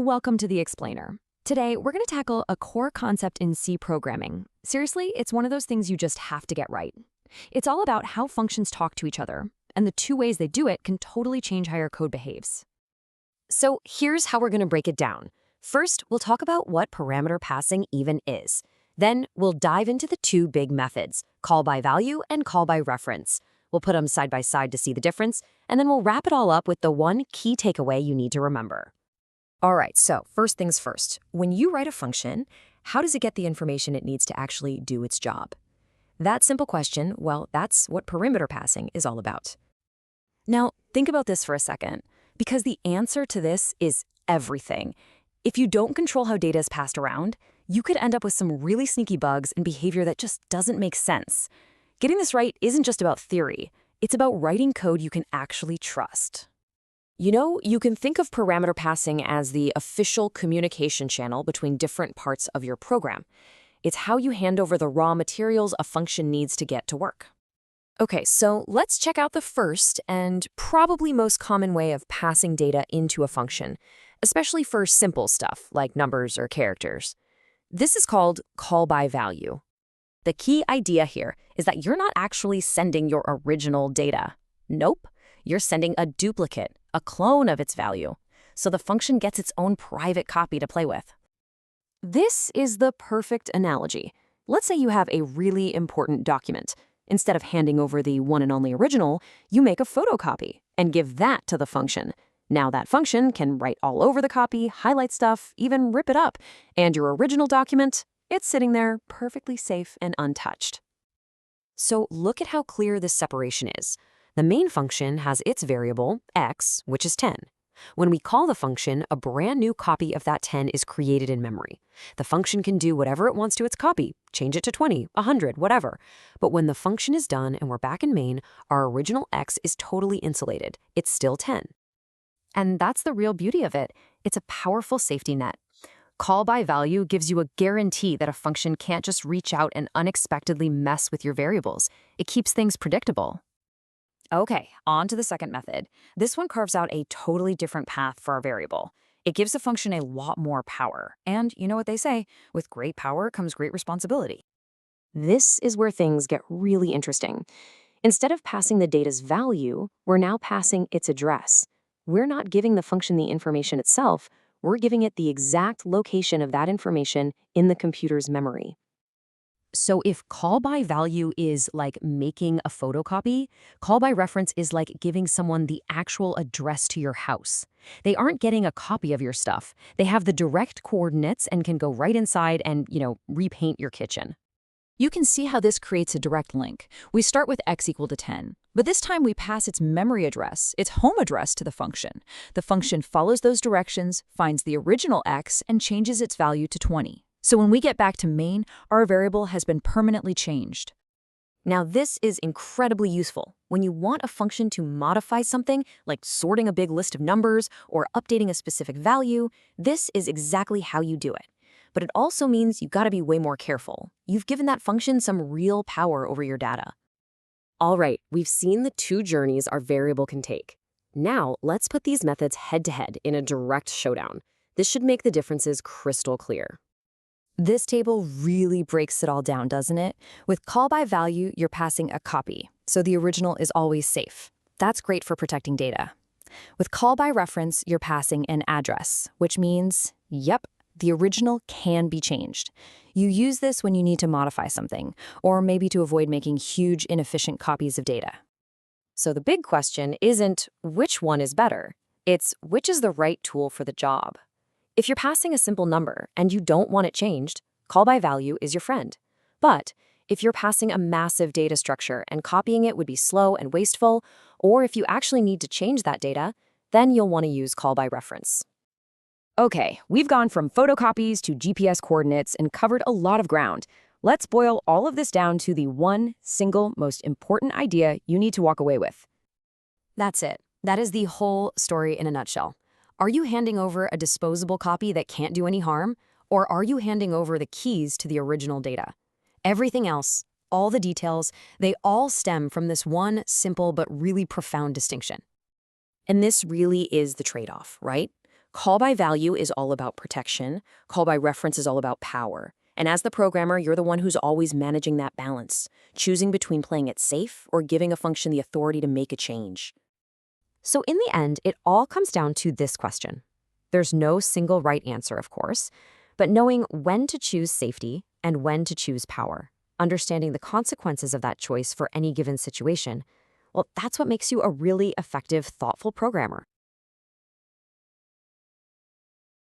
Welcome to The Explainer. Today, we're going to tackle a core concept in C programming. Seriously, it's one of those things you just have to get right. It's all about how functions talk to each other, and the two ways they do it can totally change how your code behaves. So here's how we're going to break it down. First, we'll talk about what parameter passing even is. Then we'll dive into the two big methods, call by value and call by reference. We'll put them side by side to see the difference, and then we'll wrap it all up with the one key takeaway you need to remember. All right, so first things first. When you write a function, how does it get the information it needs to actually do its job? That simple question, well, that's what perimeter passing is all about. Now, think about this for a second, because the answer to this is everything. If you don't control how data is passed around, you could end up with some really sneaky bugs and behavior that just doesn't make sense. Getting this right isn't just about theory. It's about writing code you can actually trust. You know, you can think of parameter passing as the official communication channel between different parts of your program. It's how you hand over the raw materials a function needs to get to work. Okay, so let's check out the first and probably most common way of passing data into a function, especially for simple stuff like numbers or characters. This is called call by value. The key idea here is that you're not actually sending your original data. Nope, you're sending a duplicate, a clone of its value, so the function gets its own private copy to play with. This is the perfect analogy. Let's say you have a really important document. Instead of handing over the one and only original, you make a photocopy and give that to the function. Now that function can write all over the copy, highlight stuff, even rip it up, and your original document, it's sitting there perfectly safe and untouched. So look at how clear this separation is. The main function has its variable, x, which is 10. When we call the function, a brand new copy of that 10 is created in memory. The function can do whatever it wants to its copy, change it to 20, 100, whatever. But when the function is done and we're back in main, our original x is totally insulated. It's still 10. And that's the real beauty of it. It's a powerful safety net. Call by value gives you a guarantee that a function can't just reach out and unexpectedly mess with your variables. It keeps things predictable. Okay, on to the second method. This one carves out a totally different path for our variable. It gives the function a lot more power. And you know what they say, with great power comes great responsibility. This is where things get really interesting. Instead of passing the data's value, we're now passing its address. We're not giving the function the information itself, we're giving it the exact location of that information in the computer's memory. So if call by value is like making a photocopy, call by reference is like giving someone the actual address to your house. They aren't getting a copy of your stuff. They have the direct coordinates and can go right inside and, repaint your kitchen. You can see how this creates a direct link. We start with x equal to 10, but this time we pass its memory address, its home address, to the function. The function follows those directions, finds the original x, and changes its value to 20. So when we get back to main, our variable has been permanently changed. Now this is incredibly useful. When you want a function to modify something, like sorting a big list of numbers or updating a specific value, this is exactly how you do it. But it also means you've got to be way more careful. You've given that function some real power over your data. All right, we've seen the two journeys our variable can take. Now let's put these methods head-to-head in a direct showdown. This should make the differences crystal clear. This table really breaks it all down, doesn't it? With call by value, you're passing a copy, so the original is always safe. That's great for protecting data. With call by reference, you're passing an address, which means, yep, the original can be changed. You use this when you need to modify something, or maybe to avoid making huge, inefficient copies of data. So the big question isn't which one is better, it's which is the right tool for the job. If you're passing a simple number and you don't want it changed, call by value is your friend. But if you're passing a massive data structure and copying it would be slow and wasteful, or if you actually need to change that data, then you'll want to use call by reference. Okay, we've gone from photocopies to GPS coordinates and covered a lot of ground. Let's boil all of this down to the one single most important idea you need to walk away with. That's it. That is the whole story in a nutshell. Are you handing over a disposable copy that can't do any harm, or are you handing over the keys to the original data? Everything else, all the details, they all stem from this one simple but really profound distinction. And this really is the trade-off, right? Call by value is all about protection. Call by reference is all about power. And as the programmer, you're the one who's always managing that balance, choosing between playing it safe or giving a function the authority to make a change. So in the end, it all comes down to this question. There's no single right answer, of course, but knowing when to choose safety and when to choose power, understanding the consequences of that choice for any given situation, well, that's what makes you a really effective, thoughtful programmer.